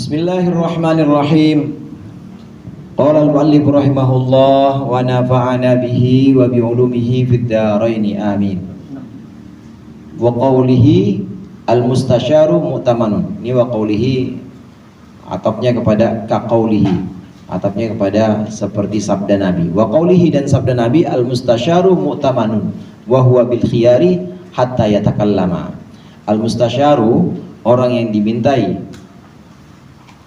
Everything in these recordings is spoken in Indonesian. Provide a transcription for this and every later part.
Bismillahirrahmanirrahim. Qala al-muallif rahimahullah wa nafa'ana bihi wa bi ulumihi fid dharain amin. Wa qawlihi al-mustasyaru mu'tamanun. Ini wa qawlihi atapnya kepada ka qawlihi. Atapnya kepada seperti sabda Nabi. Wa qawlihi, dan sabda Nabi, al-mustasyaru mu'tamanun wa huwa bil khiyari hatta yatakallama. Al-mustasyaru, orang yang dimintai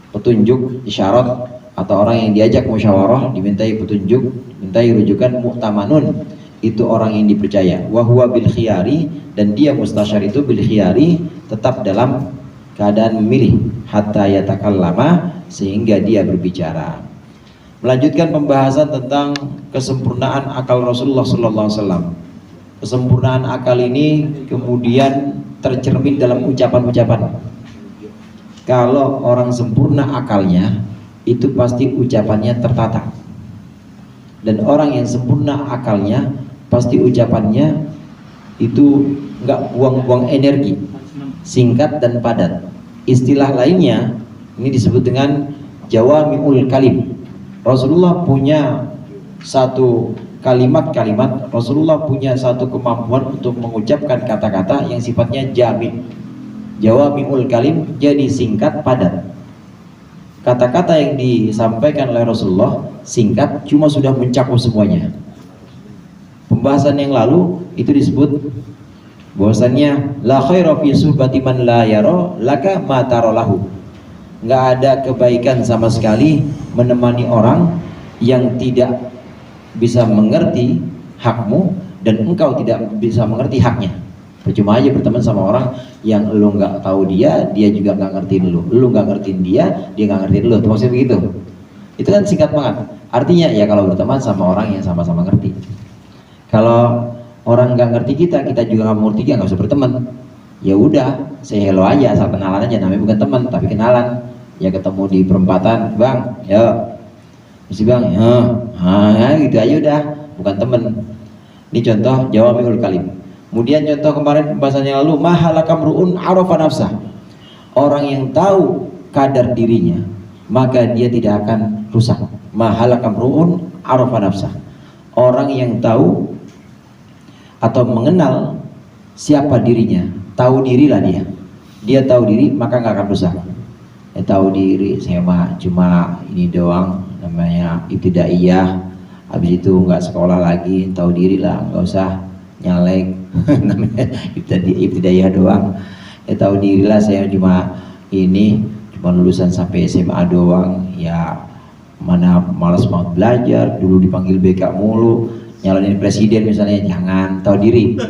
petunjuk, isyarat, atau orang yang diajak musyawarah, dimintai petunjuk, dimintai rujukan, mu'tamanun, itu orang yang dipercaya. Wa huwa bil khiyari, dan dia mustasyar itu bil khiyari, tetap dalam keadaan memilih, hatta yatakallama, sehingga dia berbicara. Melanjutkan pembahasan tentang kesempurnaan akal Rasulullah SAW. Kesempurnaan akal ini kemudian tercermin dalam ucapan-ucapan. Kalau orang sempurna akalnya, itu pasti ucapannya tertata. Dan orang yang sempurna akalnya, pasti ucapannya itu nggak buang-buang energi, singkat dan padat. Istilah lainnya ini disebut dengan jawami'ul kalim. Rasulullah punya satu kalimat-kalimat, Rasulullah punya satu kemampuan untuk mengucapkan kata-kata yang sifatnya jami'. Jawami'ul kalim, jadi singkat padat. Kata-kata yang disampaikan oleh Rasulullah singkat, cuma sudah mencakup semuanya. Pembahasan yang lalu itu disebut bahwasannya la khaira fi suhbati man la yara laka ma tara lahu. Nggak ada kebaikan sama sekali menemani orang yang tidak bisa mengerti hakmu dan engkau tidak bisa mengerti haknya. Percuma aja berteman sama orang yang lu nggak tahu dia juga nggak ngertiin lu nggak ngertiin dia nggak ngertiin lu. Maksudnya begitu. Itu kan singkat banget. Artinya ya kalau berteman sama orang yang sama-sama ngerti. Kalau orang nggak ngerti kita juga nggak mengerti dia, nggak usah berteman. Ya udah, say hello aja, asal kenalan aja, namanya bukan teman tapi kenalan. Ya ketemu di perempatan, bang, ya, mesti bang, ya, gitu aja udah, bukan teman. Ini contoh jawami'ul kalim. Kemudian contoh kemarin pembahasannya lalu, mahalakam arafa nafsah. Orang yang tahu kadar dirinya, maka dia tidak akan rusak. Mahalakam arafa nafsah. Orang yang tahu atau mengenal siapa dirinya, tahu dirilah dia. Dia tahu diri, maka nggak akan rusak. Ya, tahu diri, saya mah cuma ini doang, namanya ibtidaiyah. Habis itu nggak sekolah lagi, tahu diri lah, nggak usah nyalek. Namanya ibtidaiyah doang. Ya tahu dirilah, saya cuma lulusan sampai SMA doang. Ya mana malas banget belajar, dulu dipanggil BK mulu, nyalonin presiden misalnya, jangan. Tahu diri,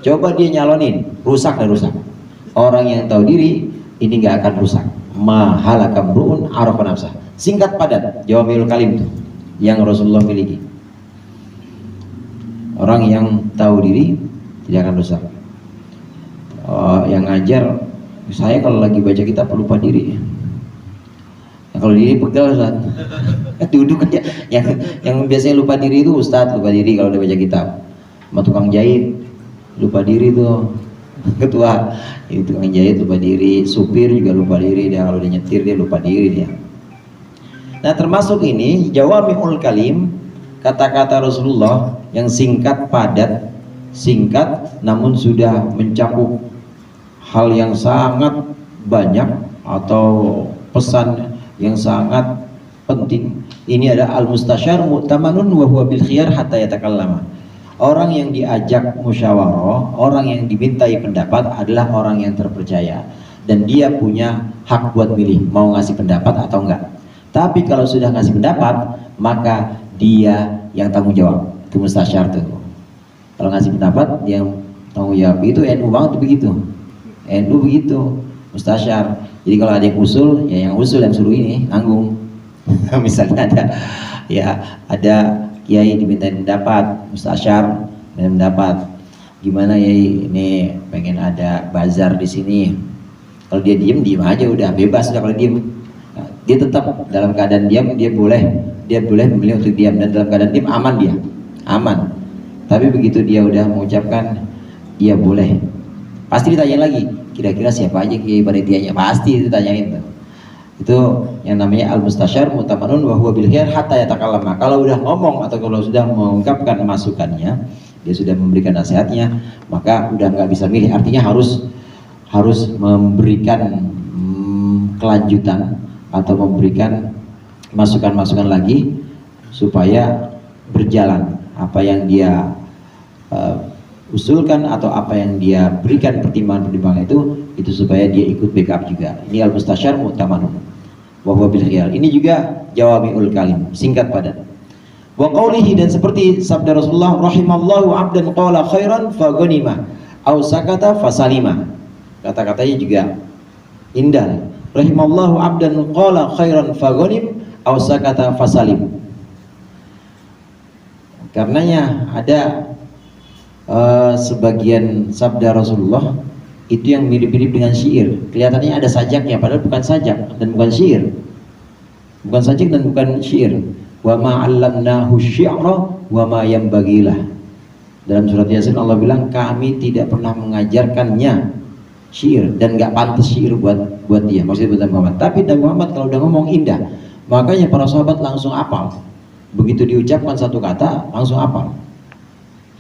coba dia nyalonin, rusak dan rusak. Orang yang tahu diri ini nggak akan rusak. Mahalakam ru'un arafa nafsah. Singkat padat, jawami'ul kalim itu yang Rasulullah miliki. Orang yang tahu diri tidak akan rusak. Yang ngajar saya kalau lagi baca kitab lupa diri. Kalau diri pegal Ustaz. Duduk aja. Yang biasanya lupa diri itu Ustaz, lupa diri kalau udah baca kitab. Sama tukang jahit lupa diri tuh. Ketua itu tukang jahit lupa diri, supir juga lupa diri dia, kalau dia nyetir dia lupa diri dia. Nah, termasuk ini jawami'ul kalim, kata-kata Rasulullah yang singkat padat, singkat namun sudah mencakup hal yang sangat banyak atau pesan yang sangat penting. Ini ada al-mustasyar mu'tamanun wa huwa bil khiyar hatta yatakallama. Orang yang diajak musyawarah, orang yang dimintai pendapat adalah orang yang terpercaya dan dia punya hak buat milih mau ngasih pendapat atau enggak. Tapi kalau sudah ngasih pendapat, maka dia yang tanggung jawab. Itu mustasyar tuh. Kalau ngasih pendapat dia yang tanggung jawab. Itu NU banget begitu. NU begitu, mustasyar. Jadi kalau ada yang usul, ya yang usul yang suruh ini nanggung. Misalnya ada kiai dimintain pendapat, mustasyar dan pendapat, gimana yai ini pengen ada bazar di sini. Kalau dia diem aja udah bebas. Kalau diem, dia tetap dalam keadaan diam, dia boleh memilih untuk diam, dan dalam keadaan diam aman, dia aman. Tapi begitu dia udah mengucapkan dia boleh, pasti ditanya lagi, kira-kira siapa aja kiai panitianya, pasti ditanyain tuh. Itu yang namanya al-mustasyar mu'tamanun wa huwa bil khiyar hatta yatakallama. Kalau udah ngomong atau kalau sudah mengungkapkan masukannya, dia sudah memberikan nasihatnya, maka udah nggak bisa milih. Artinya harus memberikan kelanjutan atau memberikan masukan-masukan lagi supaya berjalan apa yang dia usulkan atau apa yang dia berikan pertimbangan-pertimbangan itu supaya dia ikut backup juga. Ini al-mustasyar mu'tamanun wa huwa bil khiyar. Ini juga jawami'ul kalim, singkat padat. Wa qawlihi, dan seperti sabda Rasulullah, rahimallahu 'abdan qala khairan fa ghanima aw sakata fa salima. Kata-katanya juga indah. Rahimallahu 'abdan qala khairan fa ghanim aw sakata fa salim. Karenanya ada sebagian sabda Rasulullah itu yang mirip-mirip dengan syair. Kelihatannya ada sajaknya, padahal bukan sajak dan bukan syair. Bukan sajak dan bukan syair. Wa ma 'allamnahu syi'ra wa ma yanbaghilah. Dalam surat Yasin Allah bilang, kami tidak pernah mengajarkannya syair dan nggak pantas syair buat dia. Maksudnya buat Muhammad. Tapi Nabi Muhammad kalau udah ngomong indah, makanya para sahabat langsung hafal. Begitu diucapkan satu kata langsung hafal.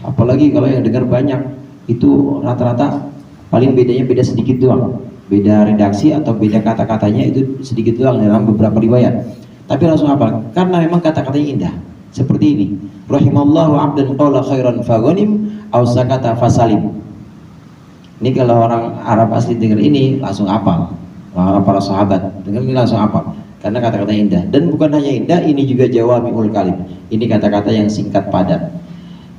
Apalagi kalau yang dengar banyak, itu rata-rata paling bedanya beda sedikit doang, beda redaksi atau beda kata-katanya itu sedikit doang dalam beberapa riwayat, tapi langsung hafal karena memang kata-katanya indah. Seperti ini, rahimallahu 'abdan qala khairan fa ghanim aw sakata fa salim. Ini kalau orang Arab asli dengar ini langsung hafal. Orang para sahabat dengar ini langsung hafal karena kata-katanya indah. Dan bukan hanya indah, ini juga jawami'ul kalim. Ini kata-kata yang singkat padat.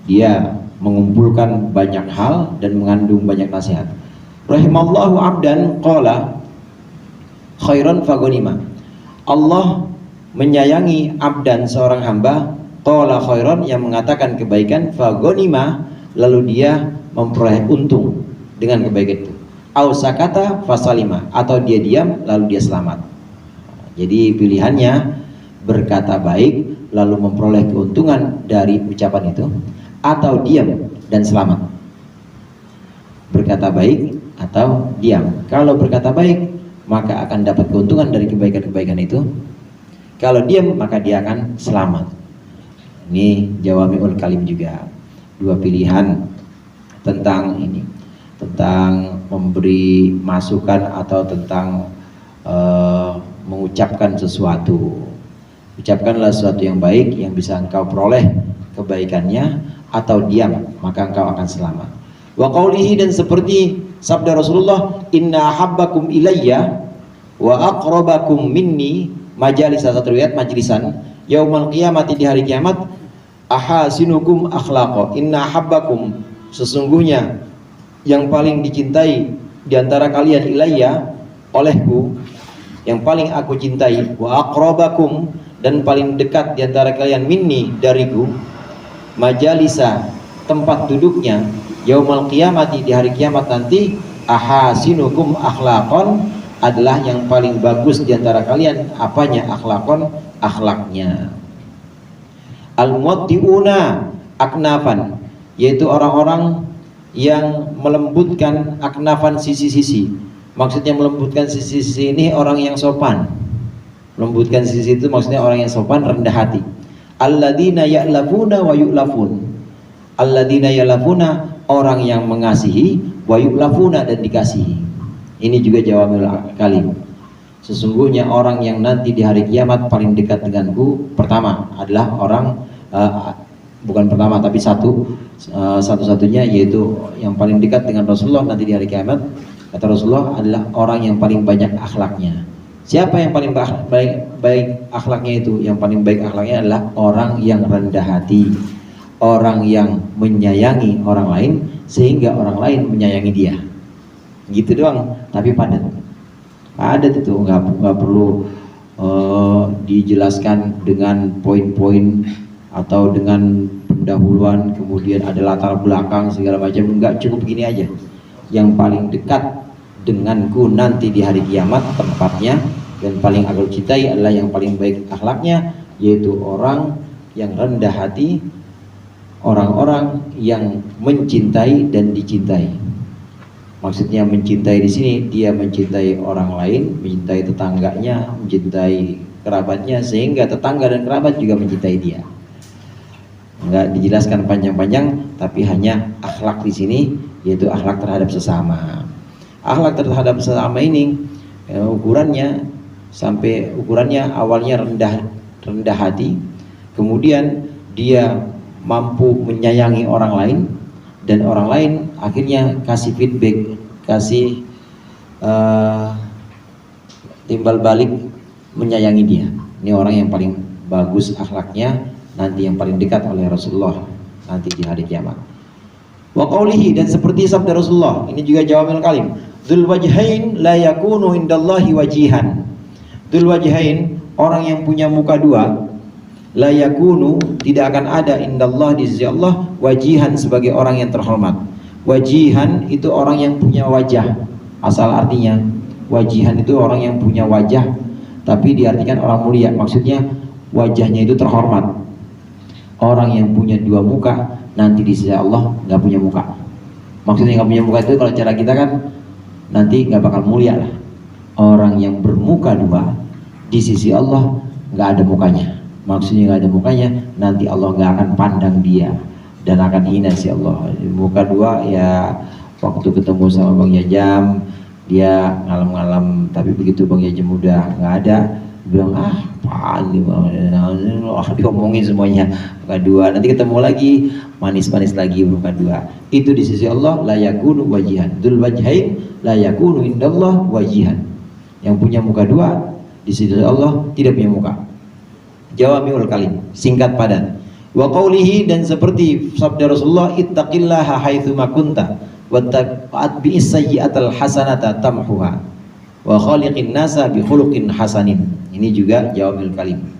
Dia mengumpulkan banyak hal dan mengandung banyak nasihat. Rahimallahu 'abdan qala khairan fa ghanima. Allah menyayangi abdan, seorang hamba, qala khairan, yang mengatakan kebaikan, fa ghanima, lalu dia memperoleh untung dengan kebaikan itu. Au sakata fa salima, atau dia diam lalu dia selamat. Jadi pilihannya berkata baik lalu memperoleh keuntungan dari ucapan itu, atau diam dan selamat. Berkata baik atau diam. Kalau berkata baik, maka akan dapat keuntungan dari kebaikan-kebaikan itu. Kalau diam, maka dia akan selamat. Ini jawami'ul kalim juga. Dua pilihan tentang ini, tentang memberi masukan atau tentang mengucapkan sesuatu. Ucapkanlah sesuatu yang baik yang bisa engkau peroleh kebaikannya, atau diam maka engkau akan selamat. Wa qaulihi, dan seperti sabda Rasulullah, inna habbakum ilayya wa aqrabakum minni majalisa, satu riwayat majlisan, yaumal qiyamati, di hari kiamat, ahasinukum akhlaqa. Inna habbakum, sesungguhnya yang paling dicintai di antara kalian, ilayya, olehku, yang paling aku cintai, wa aqrabakum, dan paling dekat di antara kalian, minni, dariku, majalisa, tempat duduknya, yaumal qiyamati, di hari kiamat nanti, ahasinukum akhlaqon, adalah yang paling bagus di antara kalian. Apanya? Akhlaqon, akhlaknya. Al-muwatti'una aknafan, yaitu orang-orang yang melembutkan aknafan, sisi-sisi. Maksudnya melembutkan sisi-sisi ini orang yang sopan. Melembutkan sisi itu maksudnya orang yang sopan, rendah hati. Alladzina ya'lafuna wa yu'lafun. Alladzina ya'lafuna, orang yang mengasihi, wa yu'lafuna, dan dikasihi. Ini juga jawabul kalim. Sesungguhnya orang yang nanti di hari kiamat paling dekat denganku, pertama adalah orang, bukan pertama tapi satu-satunya, yaitu yang paling dekat dengan Rasulullah nanti di hari kiamat, kata Rasulullah, adalah orang yang paling banyak akhlaknya. Siapa yang paling baik akhlaknya itu? Yang paling baik akhlaknya adalah orang yang rendah hati, orang yang menyayangi orang lain sehingga orang lain menyayangi dia. Gitu doang, tapi padat. Padat itu nggak perlu dijelaskan dengan poin-poin atau dengan pendahuluan, kemudian ada latar belakang segala macam. Nggak, cukup begini aja. Yang paling dekat denganku nanti di hari kiamat tempatnya, dan paling aku cintai adalah yang paling baik akhlaknya, yaitu orang yang rendah hati, orang-orang yang mencintai dan dicintai. Maksudnya mencintai di sini dia mencintai orang lain, mencintai tetangganya, mencintai kerabatnya, sehingga tetangga dan kerabat juga mencintai dia. Enggak dijelaskan panjang-panjang, tapi hanya akhlak di sini, yaitu akhlak terhadap sesama. Akhlak terhadap sesama ini ukurannya awalnya rendah hati, kemudian dia mampu menyayangi orang lain, dan orang lain akhirnya kasih feedback, kasih timbal balik, menyayangi dia. Ini orang yang paling bagus akhlaknya, nanti yang paling dekat oleh Rasulullah nanti di hari kiamat. Wa qaulihi, dan seperti sabda Rasulullah, ini juga jawamil kalim, dzul wajhain la yakunu indallahi wajihan. Dzul wajhain, orang yang punya muka dua, la yakunu, tidak akan ada indallah, di sisi Allah, wajihan, sebagai orang yang terhormat. Wajihan itu orang yang punya wajah, asal artinya wajihan itu orang yang punya wajah, tapi diartikan orang mulia, maksudnya wajahnya itu terhormat. Orang yang punya dua muka nanti di sisi Allah nggak punya muka. Maksudnya nggak punya muka itu kalau cara kita kan nanti nggak bakal mulia lah. Orang yang bermuka dua di sisi Allah nggak ada mukanya. Maksudnya nggak ada mukanya, nanti Allah nggak akan pandang dia dan akan hina si Allah. Muka dua ya, waktu ketemu sama Bang Yajam dia ngalam-ngalam, tapi begitu Bang Yajam udah nggak ada, bilang apaan nih Bang, diomongin semuanya muka dua. Nanti ketemu lagi manis-manis lagi muka dua. Itu di sisi Allah la yakunu wajihan. Dzul wajhain la yakunu indallah wajihan. Yang punya muka dua di sisi Allah tidak punya muka. Jawamiul kalim, singkat padat. Wa qaulihi, dan seperti sabda Rasulullah, ittaqillaha haitsu ma kunta wattaqbi'is sayyi'atal hasanata tamhuha wa khaliqin nasa bi khuluqin hasanin. Ini juga jawamiul kalim.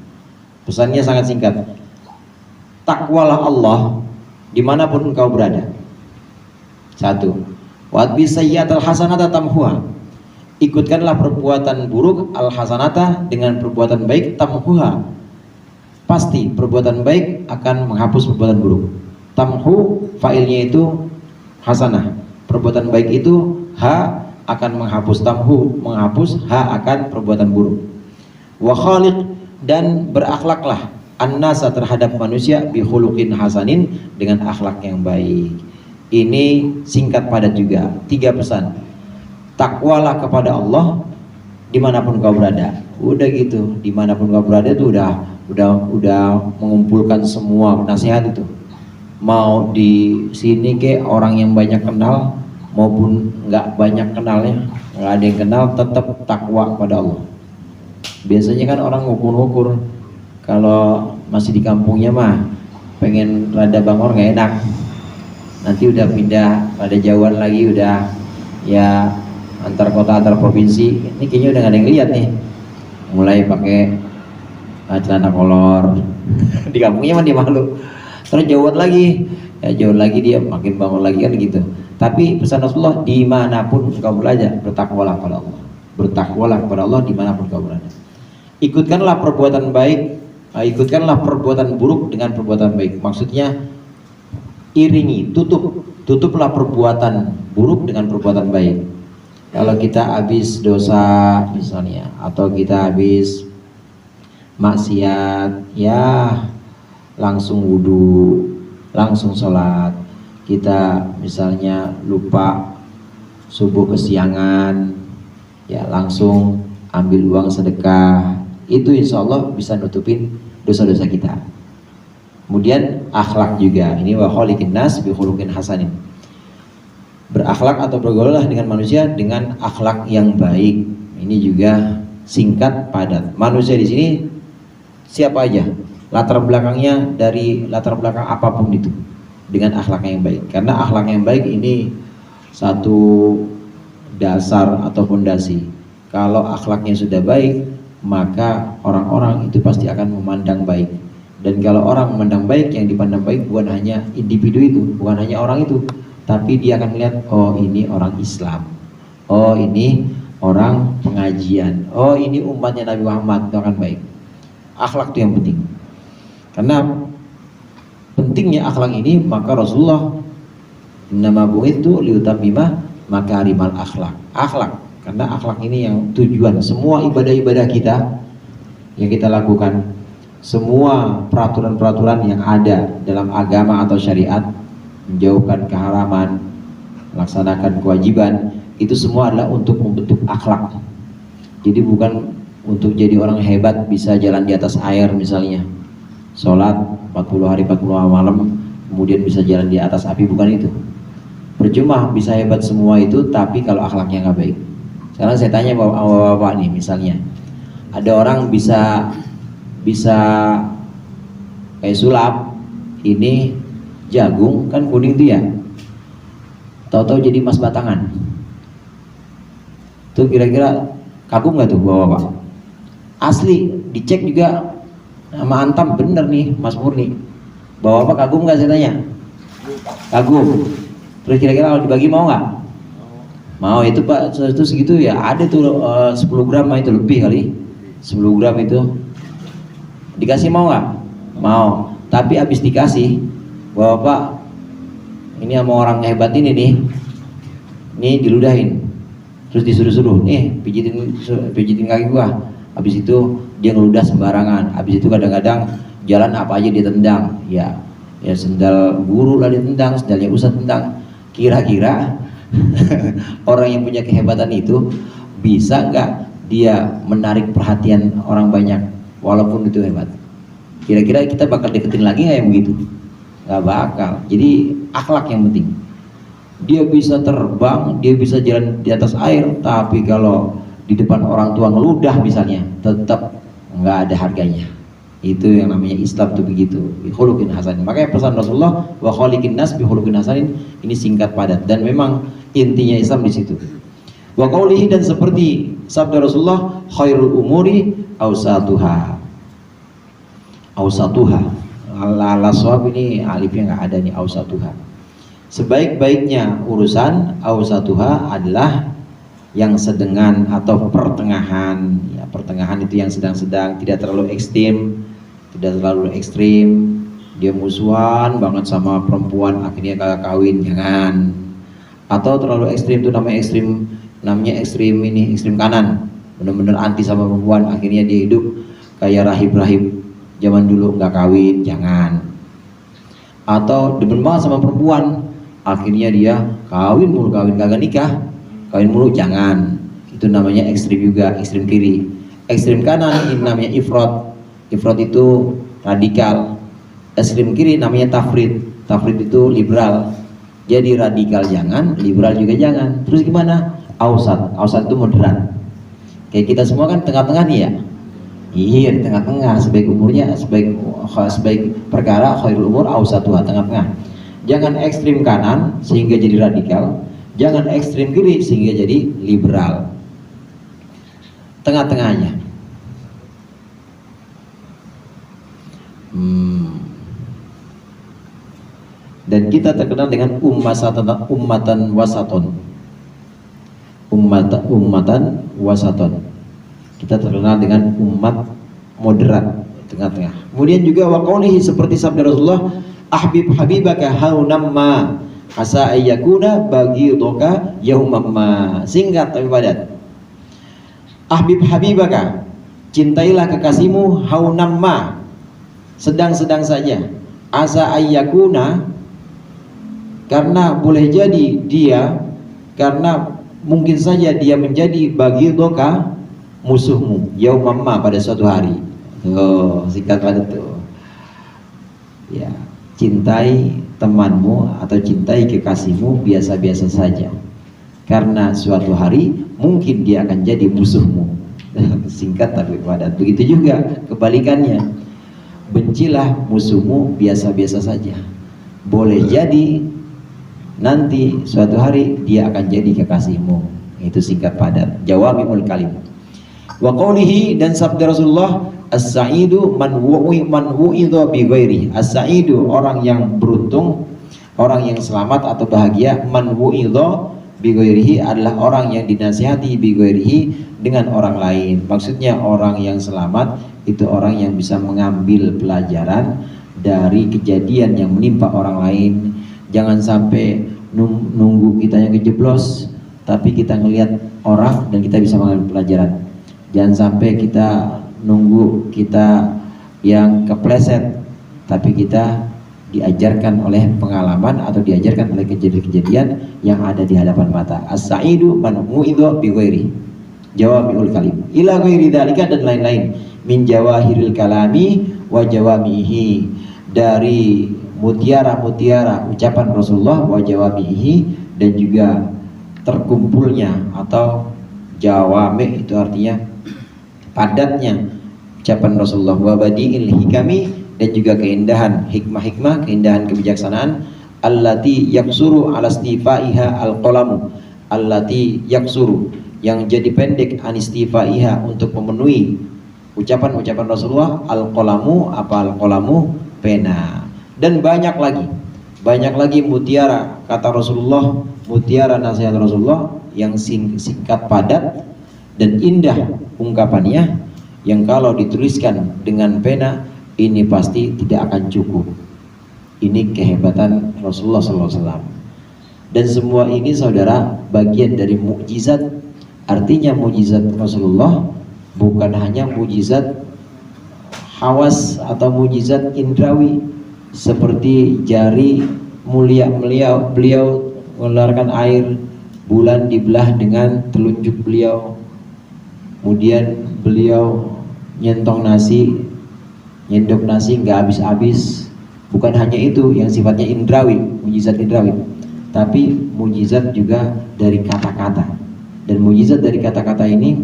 Pesannya sangat singkat. Takwalah Allah dimanapun engkau berada. Satu. Wattbi'is sayyi'atal hasanata tamhuha. Ikutkanlah perbuatan buruk al hasanata dengan perbuatan baik tamhuha. Pasti perbuatan baik akan menghapus perbuatan buruk. Tamhu failnya itu hasanah. Perbuatan baik itu ha akan menghapus, tamhu menghapus, ha akan perbuatan buruk. Wa khaliq, dan berakhlaklah an-nasa terhadap manusia bi khuluqin hasanin, dengan akhlak yang baik. Ini singkat padat juga, 3 pesan. Takwalah kepada Allah dimanapun kau berada. Udah gitu, dimanapun kau berada itu udah mengumpulkan semua nasihat itu. Mau di sini ke orang yang banyak kenal maupun nggak banyak kenalnya, nggak ada yang kenal, tetap takwa kepada Allah. Biasanya kan orang ngukur-ngukur, kalau masih di kampungnya mah pengen rada bangor nggak enak, nanti udah pindah pada jauhan lagi, udah ya antar kota antar provinsi, ini kayaknya udah nggak ada yang lihat nih, mulai pakai celana kolor. Di kampungnya mah dia malu, terus jauhan lagi dia makin bangun lagi kan gitu. Tapi pesan Rasulullah, dimanapun kau berada, bertakwalah kepada Allah. Bertakwalah kepada Allah dimanapun kau berada. Ikutkanlah perbuatan baik, ikutkanlah perbuatan buruk dengan perbuatan baik. Maksudnya iringi, tutuplah perbuatan buruk dengan perbuatan baik. Kalau kita habis dosa misalnya, atau kita habis maksiat, ya langsung wudhu, langsung sholat. Kita misalnya lupa subuh kesiangan, ya langsung ambil uang sedekah. Itu insya Allah bisa nutupin dosa-dosa kita. Kemudian akhlak juga, ini wa khaliqin nas bi khuluqin hasanin. Berakhlak atau bergaulah dengan manusia dengan akhlak yang baik. Ini juga singkat padat. Manusia di sini siapa aja, latar belakangnya dari latar belakang apapun itu, dengan akhlak yang baik. Karena akhlak yang baik ini satu dasar atau fondasi. Kalau akhlaknya sudah baik, maka orang-orang itu pasti akan memandang baik. Dan kalau orang memandang baik, yang dipandang baik bukan hanya individu itu, bukan hanya orang itu, tapi dia akan melihat, oh ini orang Islam, oh ini orang pengajian, oh ini umatnya Nabi Muhammad, itu akan baik. Akhlak itu yang penting. Karena pentingnya akhlak ini, maka Rasulullah nama bu'itsu liutammima makarimal akhlak. Akhlak, karena akhlak ini yang tujuan semua ibadah-ibadah kita yang kita lakukan, semua peraturan-peraturan yang ada dalam agama atau syariat, menjauhkan keharaman, melaksanakan kewajiban, itu semua adalah untuk membentuk akhlak. Jadi bukan untuk jadi orang hebat bisa jalan di atas air misalnya, sholat 40 hari 40 malam kemudian bisa jalan di atas api, bukan itu. Percuma bisa hebat semua itu tapi kalau akhlaknya nggak baik. Sekarang saya tanya bapak-bapak nih, misalnya ada orang bisa kayak sulap ini jagung kan kuning tuh ya, tahu-tahu jadi emas batangan, tuh kira-kira kagum nggak tuh bapak-bapak? Asli dicek juga sama Antam, bener nih Mas Murni. Bapak-bapak kagum nggak, saya tanya? Kagum. Terus kira-kira kalau dibagi mau nggak? Mau. Itu Pak, itu segitu ya, ada tuh 10 gram itu lebih kali, 10 gram itu dikasih mau nggak? Mau. Tapi habis dikasih, bapak ini sama orang hebat ini diludahin, terus disuruh-suruh nih pijitin kaki gua. Habis itu dia ngeludah sembarangan. Habis itu kadang-kadang jalan apa aja ditendang, ya sendal guru lah ditendang, sendalnya ustadz tendang. Kira-kira orang yang punya kehebatan itu bisa nggak dia menarik perhatian orang banyak walaupun itu hebat? Kira-kira kita bakal deketin lagi nggak yang begitu? Nggak bakal. Jadi akhlak yang penting. Dia bisa terbang, dia bisa jalan di atas air, tapi kalau di depan orang tua ngeludah misalnya, tetap nggak ada harganya. Itu yang namanya Islam tuh begitu, khuluqin hasanin. Makanya pesan Rasulullah, wa khaliqin nas bi khuluqin hasanin, ini singkat padat dan memang intinya Islam di situ. Wa qaulihi, dan seperti sabda Rasulullah, khairul umuri awsatuha. Awsatuha. Ala shawab ini alifnya nggak ada nih, awsatuha. Sebaik-baiknya urusan awsatuha adalah yang sedengan atau pertengahan. Ya, pertengahan itu yang sedang-sedang, tidak terlalu ekstrim, tidak terlalu ekstrim. Dia musuhan banget sama perempuan akhirnya kagak kawin, jangan. Atau terlalu ekstrim, itu namanya ekstrim kanan, benar-benar anti sama perempuan, akhirnya dia hidup kayak rahib-rahib zaman dulu, nggak kawin, jangan. Atau demen banget sama perempuan, akhirnya dia kawin mulu, kagak nikah, kawin mulu, jangan. Itu namanya ekstrim juga, ekstrim kiri. Ekstrim kanan ini namanya ifrat. Ifrat itu radikal. Ekstrim kiri namanya tafrid. Tafrid itu liberal. Jadi radikal jangan, liberal juga jangan. Terus gimana? Ausat. Ausat itu moderat. Kayak kita semua kan tengah-tengah nih ya. Iya, di tengah-tengah. Sebaik umurnya, sebaik perkara khairul umur ausatuha, tengah-tengah. Jangan ekstrim kanan sehingga jadi radikal, jangan ekstrim kiri sehingga jadi liberal. Tengah-tengahnya. Dan kita terkenal dengan ummatan wasaton. Ummatan wasaton. Kita terkenal dengan umat moderat, tengah-tengah. Kemudian juga waqaulihi, seperti sabda Rasulullah, ahbib habibaka haunamma asa ayyakuna baghidaka yaumamma. Singkat tapi padat. Ahbib habibaka, cintailah kekasihmu, haunamma, sedang-sedang saja, asa ayyakuna, karena boleh jadi dia, karena mungkin saja dia menjadi baghidaka, musuhmu, yaumamma, pada suatu hari. Oh, singkat padat tuh. Ya, cintai temanmu atau cintai kekasihmu biasa-biasa saja, karena suatu hari mungkin dia akan jadi musuhmu. Singkat tapi padat. Begitu juga kebalikannya, bencilah musuhmu biasa-biasa saja, boleh jadi nanti suatu hari dia akan jadi kekasihmu. Itu singkat padat, jawami'ul kalim. Wa qawlihi, dan sabda Rasulullah, as-sa'idu man wu'idha bi ghairi. As-sa'idu, orang yang beruntung, orang yang selamat atau bahagia, man wu'idha bi ghairihi, adalah orang yang dinasihati bi ghairihi, dengan orang lain. Maksudnya orang yang selamat itu orang yang bisa mengambil pelajaran dari kejadian yang menimpa orang lain. Jangan sampai nunggu kita yang kejeblos tapi kita ngelihat orang dan kita bisa mengambil pelajaran. Jangan sampai kita nunggu kita yang kepleset, tapi kita diajarkan oleh pengalaman atau diajarkan oleh kejadian-kejadian yang ada di hadapan mata. As-sa'idu man mu'idha bi ghairi jawami'ul kalim ila ghairi dzalika, dan lain-lain min jawahiril kalami wa jawamihi, dari mutiara-mutiara ucapan Rasulullah, wa jawamihi, dan juga terkumpulnya atau jawami itu artinya padatnya ucapan Rasulullah, wa badi'il hikami, dan juga keindahan hikmah-hikmah, keindahan kebijaksanaan, allati yaksuru ala istifaiha alqalamu, allati yaksuru, yang jadi pendek, anistifaiha, untuk memenuhi ucapan-ucapan Rasulullah, alqalamu, apa alqalamu, pena. Dan banyak lagi mutiara kata Rasulullah, mutiara nasihat Rasulullah yang singkat, padat, dan indah ungkapannya, yang kalau dituliskan dengan pena ini pasti tidak akan cukup. Ini kehebatan Rasulullah SAW. Dan semua ini saudara bagian dari mukjizat. Artinya mukjizat Rasulullah bukan hanya mukjizat hawas atau mukjizat indrawi seperti jari mulia beliau mengeluarkan air, bulan dibelah dengan telunjuk beliau, kemudian beliau nyendok nasi nggak habis-habis. Bukan hanya itu yang sifatnya indrawi, mujizat indrawi, tapi mujizat juga dari kata-kata. Dan mujizat dari kata-kata ini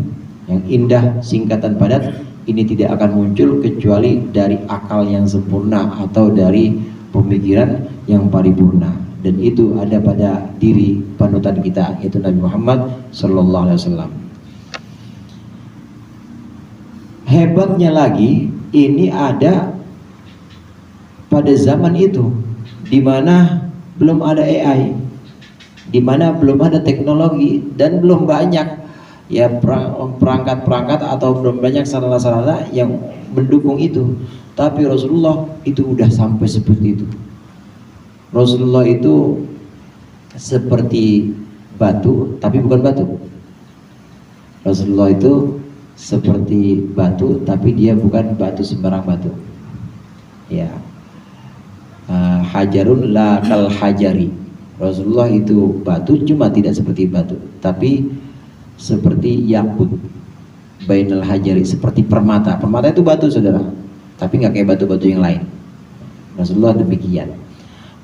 yang indah, singkat dan padat, ini tidak akan muncul kecuali dari akal yang sempurna atau dari pemikiran yang paripurna. Dan itu ada pada diri panutan kita, yaitu Nabi Muhammad SAW. Hebatnya lagi, ini ada pada zaman itu di mana belum ada AI, di mana belum ada teknologi, dan belum banyak ya perangkat-perangkat atau belum banyak sarana-sarana yang mendukung itu. Tapi Rasulullah itu udah sampai seperti itu. Rasulullah itu seperti batu, tapi bukan batu. Rasulullah itu seperti batu, tapi dia bukan batu sembarang batu. Ya, hajarun la kal hajari. Rasulullah itu batu, cuma tidak seperti batu, tapi seperti yakut bainal hajari, seperti permata. Permata itu batu saudara, tapi nggak kayak batu-batu yang lain. Rasulullah demikian.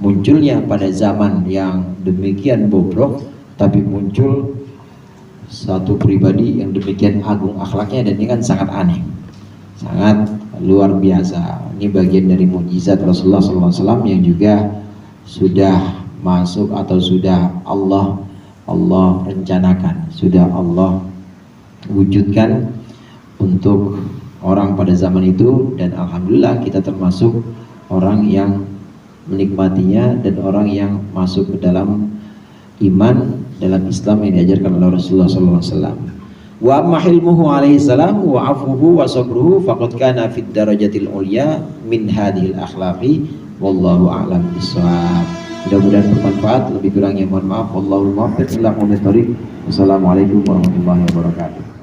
Munculnya pada zaman yang demikian bobrok, tapi muncul satu pribadi yang demikian agung akhlaknya, dan ini kan sangat aneh, sangat luar biasa. Ini bagian dari mukjizat Rasulullah SAW yang juga sudah masuk atau sudah Allah rencanakan, sudah Allah wujudkan untuk orang pada zaman itu. Dan alhamdulillah kita termasuk orang yang menikmatinya dan orang yang masuk ke dalam iman, dalam Islam yang diajarkan oleh Rasulullah SAW. Wa amma hilmuhu alaihi salam wa afuhu wa sabruhu faqad kana fid darajatil ulya min hadhil akhlaqi wallahu a'lam bissawab. Mudah-mudahan bermanfaat, lebih kurangnya mohon maaf. Wallahul muwaffiq ila aqwamit thoriq. Wassalamualaikum warahmatullahi wabarakatuh.